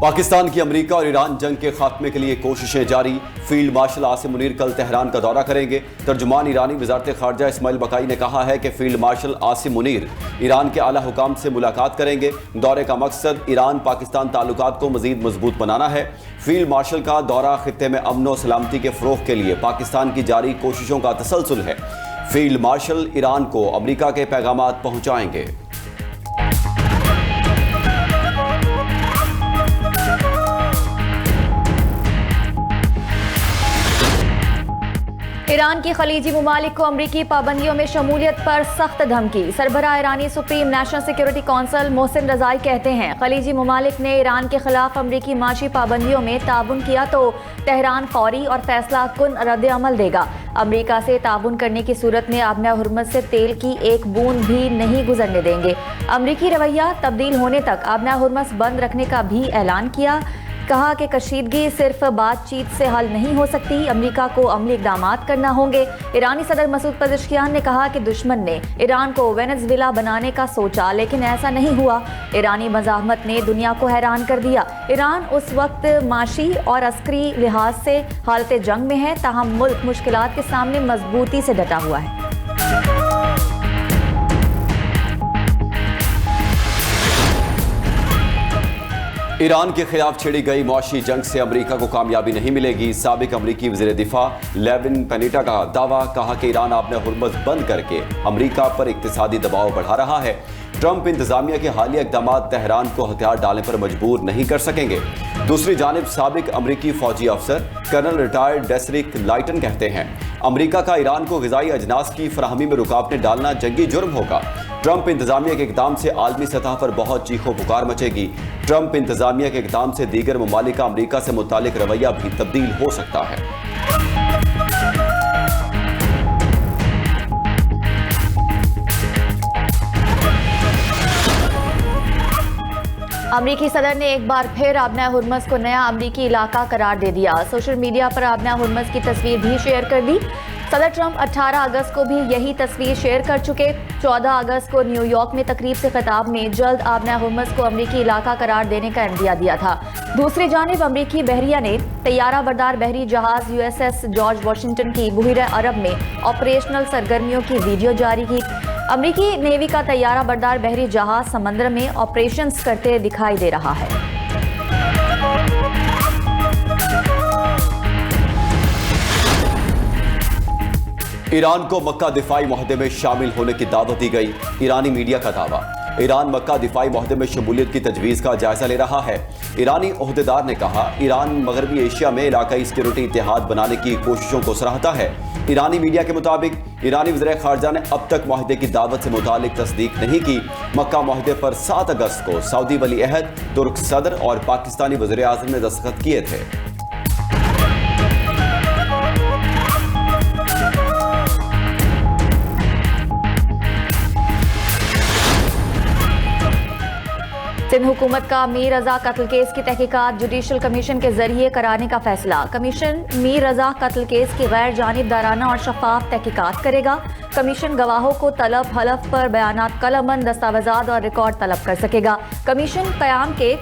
पाकिस्तान की अमेरिका और ईरान जंग के खात्मे के लिए कोशिशें जारी। फील्ड मार्शल आसिम मुनीर कल तेहरान का दौरा करेंगे। तर्जुमान ईरानी वजारत खारजा इस्माइल बकाई ने कहा है कि field marshal Asim Munir Iran के आला हुकाम से मुलाकात करेंगे। दौरे का मकसद ईरान पाकिस्तान ताल्लुकात को मजीद मजबूत बनाना है। फील्ड मार्शल का दौरा खित्ते में अमन और सलामती के फ़रोग़ के लिए पाकिस्तान की जारी कोशिशों का तसलसल है। फील्ड मार्शल ईरान को अमेरिका के पैगामात पहुंचाएंगे। ईरान की खलीजी ममालिक को अमरीकी पाबंदियों में शमूलियत पर सख्त धमकी। सरबराह ईरानी supreme national security council Mohsen Rezaei कहते हैं, खलीजी ममालिक ने ईरान के खिलाफ अमरीकी माशी पाबंदियों में ताउन किया तो तेहरान फौरी और फैसला कुन रद्द अमल देगा। अमरीका से ताउन करने की सूरत में आबना हुर्मुज़ से तेल की एक बूंद भी नहीं गुजरने देंगे। अमरीकी रवैया तब्दील होने तक आबना हुर्मुज़ बंद रखने का भी ऐलान किया। कहा कि कशीदगी सिर्फ बातचीत से हल नहीं हो सकती, अमेरिका को अमली इक़दामात करना होंगे। ईरानी सदर मसूद पेज़ेश्कियान ने कहा कि दुश्मन ने ईरान को वेनेज़ुएला बनाने का सोचा, लेकिन ऐसा नहीं हुआ। ईरानी मज़ाहमत ने दुनिया को हैरान कर दिया। ईरान उस वक्त माशी और अस्करी लिहाज से हालत जंग में है, ताहम मुल्क मुश्किलात के सामने मजबूती से डटा हुआ है। ईरान के खिलाफ छिड़ी गई मौशी जंग से अमेरिका को कामयाबी नहीं मिलेगी। साबिक अमरीकी वज़ीर दिफा लेविन पेनेटा का दावा। कहा कि ईरान अपने हुर्मुज़ बंद करके अमेरिका पर इक्तिसादी दबाव बढ़ा रहा है। ट्रंप इंतजामिया के हालिया इक़दाम तेहरान को हथियार डालने पर मजबूर नहीं कर सकेंगे। दूसरी जानिब साबिक अमरीकी फौजी अफसर कर्नल रिटायर्ड डेसरिक लाइटन कहते हैं, अमरीका का ईरान को ग़िज़ाई अजनास की फराहमी में रुकावटें डालना जंगी जुर्म होगा। ट्रंप इंतजामिया के इक़दाम से आलमी सतह पर बहुत चीखो पुकार मचेगी। ट्रंप इंतजामिया के इक़दाम से दीगर ममालिक का अमरीका से मुतालिक रवैया भी तब्दील हो सकता है। अमरीकी सदर ने एक बार फिर आबना हुर्मुज़ को नया अमरीकी इलाका करार दे दिया। सोशल मीडिया पर आबना हुर्मुज़ की तस्वीर भी शेयर कर दी। सदर ट्रंप 18 अगस्त को भी यही तस्वीर शेयर कर चुके। 14 अगस्त को न्यूयॉर्क में तकरीब से खिताब में जल्द आबना हुर्मुज़ को अमरीकी इलाका करार देने का इंदिया दिया था। दूसरी जानिब अमरीकी बहरिया ने तैयारा बरदार बहरी जहाज USS जॉर्ज वाशिंगटन की बहरीन अरब में ऑपरेशनल सरगर्मियों की वीडियो जारी की। अमरीकी नेवी का तैयारा बरदार बहरी जहाज समंदर में ऑपरेशंस करते दिखाई दे रहा है। ईरान को मक्का दिफाई मुआहदे में शामिल होने की दावत दी गई। ईरानी मीडिया का दावा। ईरान मक्का दिफाई मुआहदे में शमूलियत की तजवीज़ का जायजा ले रहा है। ईरानी ओहदेदार ने कहा, ईरान मगरबी एशिया में इलाकाई सिक्योरिटी इत्तेहाद बनाने की कोशिशों को सराहता है। ईरानी मीडिया के मुताबिक ईरानी वज़ीर खारजा ने अब तक मुआहदे की दावत से मुतालिक तस्दीक नहीं की। मक्का मुआहदे पर 7 अगस्त को सऊदी वली अहद, तुर्क सदर और पाकिस्तानी वज़ीर आज़म ने दस्तखत किए थे। सिंध हुकूमत का मीर रजा कत्ल केस की तहकीकात जुडिशल कमीशन के जरिए कराने का फैसला। कमीशन मीर रजा कत्ल केस की गैर जानिबदाराना और शफाफ तहकीकात करेगा। कमीशन गवाहों को तलब हलफ पर बयानात कलमबंद दस्तावेजात और रिकॉर्ड तलब कर सकेगा। कमीशन क़याम के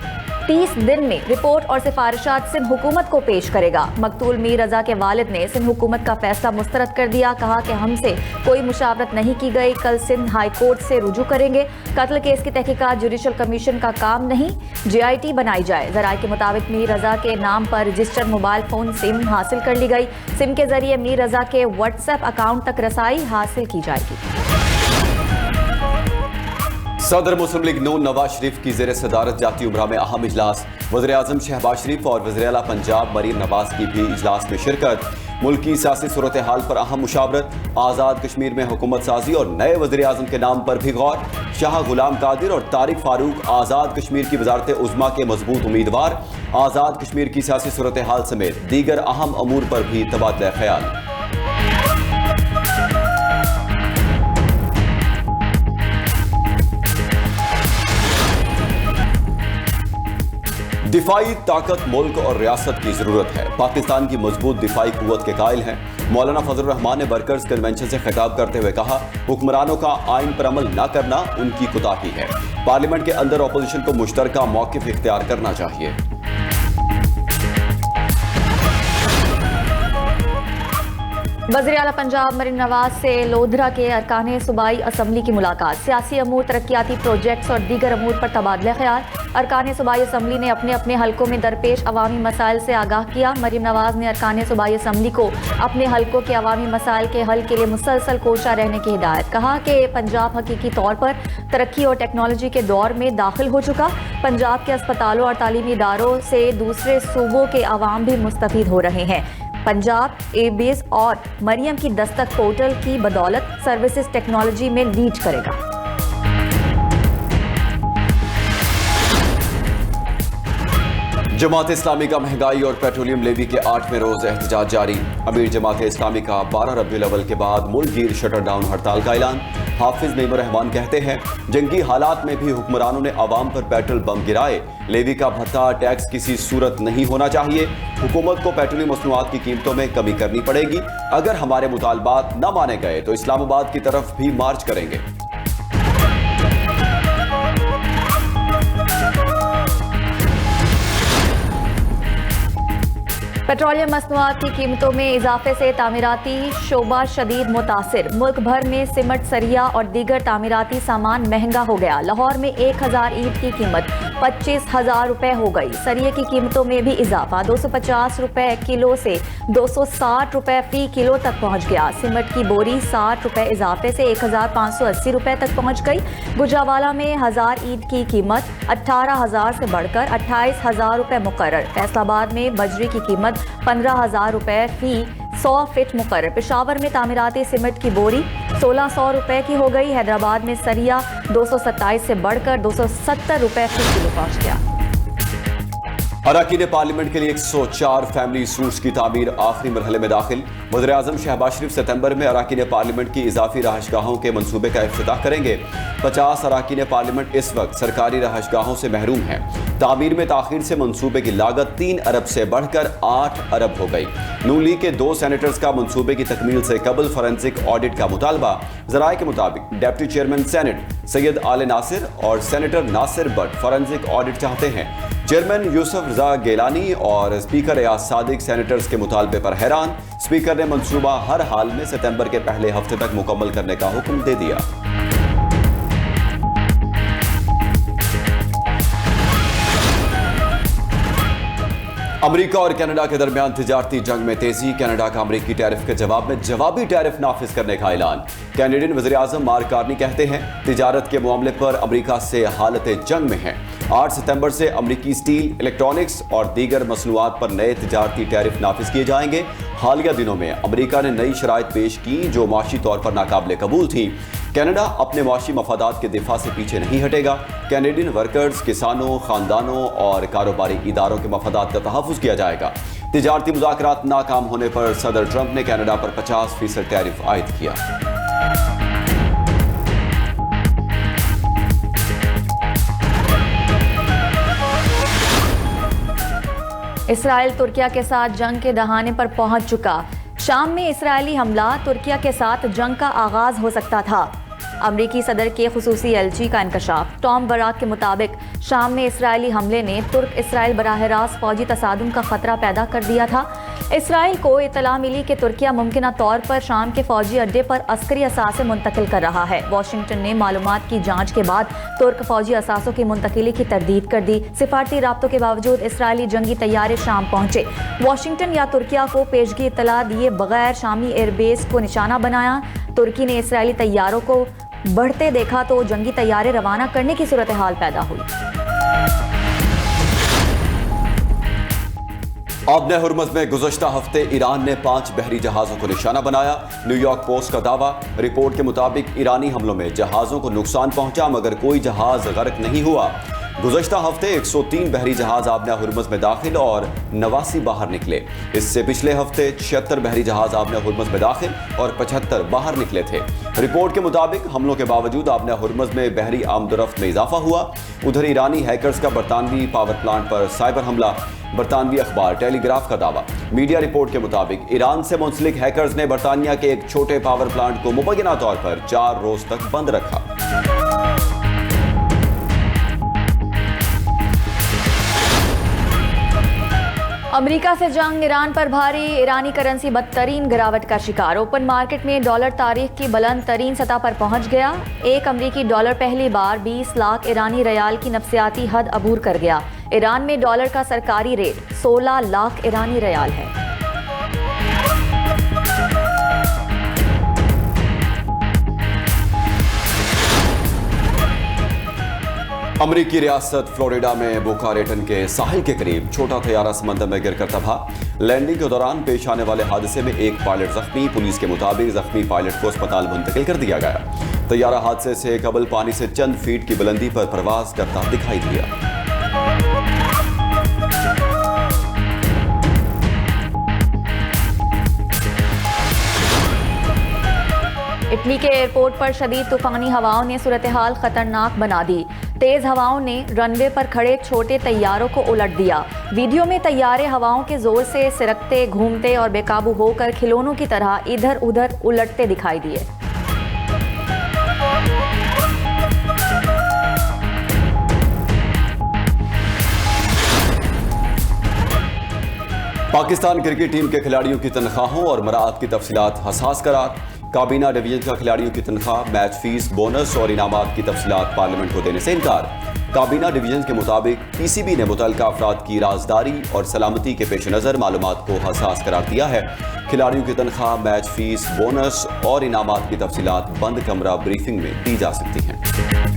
30 दिन में रिपोर्ट और सिफारिशात सिंध हुकूमत को पेश करेगा। मकतूल मीर रजा के वालिद ने सिंध हुकूमत का फैसला मुस्तरद कर दिया। कहा कि हमसे कोई मुशावरत नहीं की गई, कल सिंध हाई कोर्ट से रुजू करेंगे। कत्ल केस की तहकीकात जुडिशल कमीशन का काम नहीं, JIT बनाई जाए। ज़राए के मुताबिक मीर रजा के नाम पर रजिस्टर्ड मोबाइल फ़ोन सिम हासिल कर ली गई। सिम के जरिए मीर रजा के व्हाट्सएप अकाउंट तक रसाई हासिल की जाएगी। सदर मुस्लिम लीग नून नवाज शरीफ की ज़ेर सदारत जाती उमरा में अहम इजलास। वज़ीर आज़म शहबाज शरीफ और वज़ीर आला पंजाब मरीम नवाज की भी इजलास में शिरकत। मुल्की सियासी सूरत हाल पर अहम मुशावरत। आज़ाद कश्मीर में हुकूमत साजी और नए वज़ीर आज़म के नाम पर भी गौर। शाह गुलाम कादिर और तारिक फारूक आज़ाद कश्मीर की वज़ारत उज़्मा के मजबूत उम्मीदवार। आज़ाद कश्मीर की सियासी सूरत हाल समेत दीगर अहम अमूर पर भी तबादला ख्याल। दिफाई ताकत मुल्क और रियासत की जरूरत है। पाकिस्तान की मजबूत दिफाई कुव्वत के कायल हैं। मौलाना फजलुर रहमान ने वर्कर्स कन्वेंशन से खिताब करते हुए कहा, हुक्मरानों का आइन पर अमल न करना उनकी कोताही है। पार्लियामेंट के अंदर अपोजिशन को मुश्तरका मौक़िफ़ इख्तियार करना चाहिए। वज़ीर आला पंजाब मरीम नवाज से लोधरा के अरकान सूबाई असम्बली की मुलाकात। सियासी अमूर, तरक्याती प्रोजेक्ट्स और दीगर अमूर पर तबादला ख्याल। अरकान सूबाई असम्बली ने अपने अपने हलकों में दरपेश अवामी मसाइल से आगाह किया। मरीम नवाज ने अरकान सूबाई असम्बली को अपने हलकों के अवामी मसाइल के हल के लिए मुसलसल कोशा रहने की हिदायत। कहा कि पंजाब हकीकी तौर पर तरक्की और टेक्नोलॉजी के दौर में दाखिल हो चुका। पंजाब के अस्पतालों और तालीमी इदारों से दूसरे सूबों के अवाम भी मुस्तफीद हो रहे हैं। पंजाब एबीएस और मरियम की दस्तक पोर्टल की बदौलत सर्विसेज टेक्नोलॉजी में लीड करेगा। जमात इस्लामी का महंगाई और पेट्रोलियम लेवी के 8वें रोज एहतजाज जारी। अमीर जमात इस्लामी का 12 रबीउल अव्वल के बाद मुल्क गिर शटर डाउन हड़ताल का ऐलान। हाफिज नईमुर रहमान कहते हैं, जंगी हालात में भी हुक्मरानों ने आवाम पर पेट्रोल बम गिराए। लेवी का भत्ता टैक्स किसी सूरत नहीं होना चाहिए। हुकूमत को पेट्रोलियम मसनूआत की कीमतों में कमी करनी पड़ेगी। अगर हमारे मुतालबात न माने गए तो इस्लामाबाद की तरफ भी मार्च करेंगे। पेट्रोलियम मसनूआत की कीमतों में इजाफे से तामीराती शोबा शदीद मुतासिर। मुल्क भर में सीमेंट, सरिया और दीगर तामीराती सामान महंगा हो गया। लाहौर में 1000 ईंट की कीमत 25,000 रुपए हो गई। सरिये की कीमतों में भी इजाफा 250 रुपए किलो से 260 रुपए फी किलो तक पहुंच गया। सीमेंट की बोरी 60 रुपए इजाफे से 1580 रुपए तक पहुंच गई। गुजरावाला में 1000 ईंट की कीमत 18,000 से बढ़कर 28,000 रुपए मुकर्रर। फैसलाबाद में बजरी की कीमत 15,000 रुपए फी 100 फिट मुकर्रर। पेशावर में तामीराती सीमेंट की बोरी 1600 रुपए की हो गई। हैदराबाद में सरिया 227 से बढ़कर 270 रुपए फी किलो पहुंच गया। अरकान पार्लियामेंट के लिए 104 फैमिली सूट्स की तामीर आखिरी मरहले में दाखिल। वज़ीर आज़म शहबाज शरीफ सितंबर में अरकान पार्लियामेंट की इजाफी रहायशगाहों के मंसूबे का इफ्तिताह करेंगे। 50 अरकान पार्लियामेंट इस वक्त सरकारी रहायशगाहों से महरूम हैं। तामीर में ताखीर से मंसूबे की लागत 3 अरब से बढ़कर 8 अरब हो गई। नून लीग के 2 सेनेटर्स का मंसूबे की तकमील से कबल फॉरेंसिक ऑडिट का मुतालबा। ज़राए के मुताबिक deputy chairman senate Syed Ale Nasir और senator Nasir Butt forensic audit चाहते हैं। चेयरमैन यूसुफ रजा गेलानी और स्पीकर एयाज सादिक सेनेटर्स के मुतालबे पर हैरान। स्पीकर ने मंसूबा हर हाल में सितंबर के पहले हफ्ते तक मुकम्मल करने का हुक्म दे दिया। अमेरिका और कनाडा के दरमियान तिजारती जंग में तेजी। कनाडा का अमेरिकी टैरिफ के जवाब में जवाबी टैरिफ नाफिज करने का ऐलान। कैनेडियन वज़ीर आज़म मार्क कार्नी कहते हैं, तिजारत के मामले पर अमेरिका से हालत जंग में है। 8 सितंबर से अमेरिकी स्टील, इलेक्ट्रॉनिक्स और दीगर मसनूआत पर नए तिजारती टैरिफ नाफिज किए जाएंगे। हालिया दिनों में अमेरिका ने नई शराइत पेश की जो माशी तौर पर नाकाबिले कबूल थी। कनाडा अपने माशी मफादात के दिफा से पीछे नहीं हटेगा। कैनेडियन वर्कर्स, किसानों, खानदानों और कारोबारी इदारों के मफादात का तहफ़्फ़ुज़ किया जाएगा। तिजारती मुज़ाकरात नाकाम होने पर सदर ट्रंप ने कनाडा पर 50% टैरिफ आयद किया। इसराइल तुर्किया के साथ जंग के दहाने पर पहुंच चुका। शाम में इसराइली हमला, तुर्किया के साथ जंग का आगाज हो सकता था। अमरीकी सदर के खुसूसी एलची का इंकशाफ। टॉम बराक के मुताबिक शाम में इसराइली हमले ने तुर्क इसराइल बराह रास्त फौजी तसादुम का खतरा पैदा कर दिया था। इसराइल को इतला मिली कि तुर्किया मुमकिना तौर पर शाम के फौजी अड्डे पर अस्करी असासे मुंतकिल कर रहा है। वाशिंगटन ने मालूमात की जांच के बाद तुर्क फौजी असासों की मुंतकिली की तरदीद कर दी। सिफारती राब्तों के बावजूद इसराइली जंगी तैयारे शाम पहुंचे। वाशिंगटन या तुर्किया को पेशगी इतला दिए बगैर शामी एयरबेस को निशाना बनाया। तुर्की ने इसराइली तैयारों को बढ़ते देखा तो जंगी तैयारे रवाना करने की सूरत हाल पैदा हुई। आबने हुर्मुज़ में गुज़श्ता हफ्ते ईरान ने 5 बहरी जहाज़ों को निशाना बनाया। न्यूयॉर्क पोस्ट का दावा। रिपोर्ट के मुताबिक ईरानी हमलों में जहाज़ों को नुकसान पहुंचा मगर कोई जहाज़ गर्क नहीं हुआ। गुज़श्ता हफ्ते 103 बहरी जहाज़ आबने हुर्मुज़ में दाखिल और 89 बाहर निकले। इससे पिछले हफ्ते 76 बहरी जहाज़ आबने हुर्मुज़ में दाखिल और 75 बाहर निकले थे। रिपोर्ट के मुताबिक हमलों के बावजूद आबने हुर्मुज़ में बहरी आमदोरफ्त में इजाफा हुआ। उधर ईरानी हैकर्स का बरतानवी पावर प्लांट पर साइबर हमला। बरतानवी अखबार टेलीग्राफ का दावा। मीडिया रिपोर्ट के मुताबिक ईरान से मुंसलिक हैकर्स ने बरतानिया के एक छोटे पावर प्लांट को मुबैना तौर पर 4 रोज तक बंद रखा। अमेरिका से जंग, ईरान पर भारी, ईरानी करेंसी बदतरीन गिरावट का शिकार। ओपन मार्केट में डॉलर तारीख की बुलंद तरीन सतह पर पहुंच गया। एक अमरीकी डॉलर पहली बार 20 लाख ईरानी रियाल की नफसियाती हद अबूर कर गया। ईरान में डॉलर का सरकारी रेट 16 लाख ईरानी रियाल है। अमरीकी रियासत फ्लोरिडा में बोका रेटन के साहिल के करीब छोटा तैयारा समंदर में गिरकर तबाह। लैंडिंग के दौरान पेश आने वाले हादसे में एक पायलट जख्मी। पुलिस के मुताबिक जख्मी पायलट को अस्पताल मुंतकिल कर दिया गया। तैयारा हादसे से कबल पानी से चंद फीट की बुलंदी पर परवाज करता दिखाई दिया। इटली के एयरपोर्ट पर शदीद तूफानी हवाओं ने सूरत हाल खतरनाक बना दी। तेज हवाओं ने रनवे पर खड़े छोटे तैयारों को उलट दिया। वीडियो में तैयारे हवाओं के जोर से सिरकते, घूमते और बेकाबू होकर खिलौनों की तरह इधर उधर उलटते दिखाई दिए। पाकिस्तान क्रिकेट टीम के खिलाड़ियों की तनख्वाहों और मराहत की तफसीलात हसास करार। काबीना डिवीजन का खिलाड़ियों की तनख्वाह, मैच फीस, बोनस और इनामात की तफसीलात पार्लियामेंट को देने से इनकार। काबीना डिवीजन के मुताबिक पीसीबी ने मुतल्लिका अफराद की राजदारी और सलामती के पेश नज़र मालूमात को हसास करार दिया है। खिलाड़ियों की तनख्वाह, मैच फीस, बोनस और इनामात की तफसीलात बंद कमरा ब्रीफिंग में दी जा सकती हैं।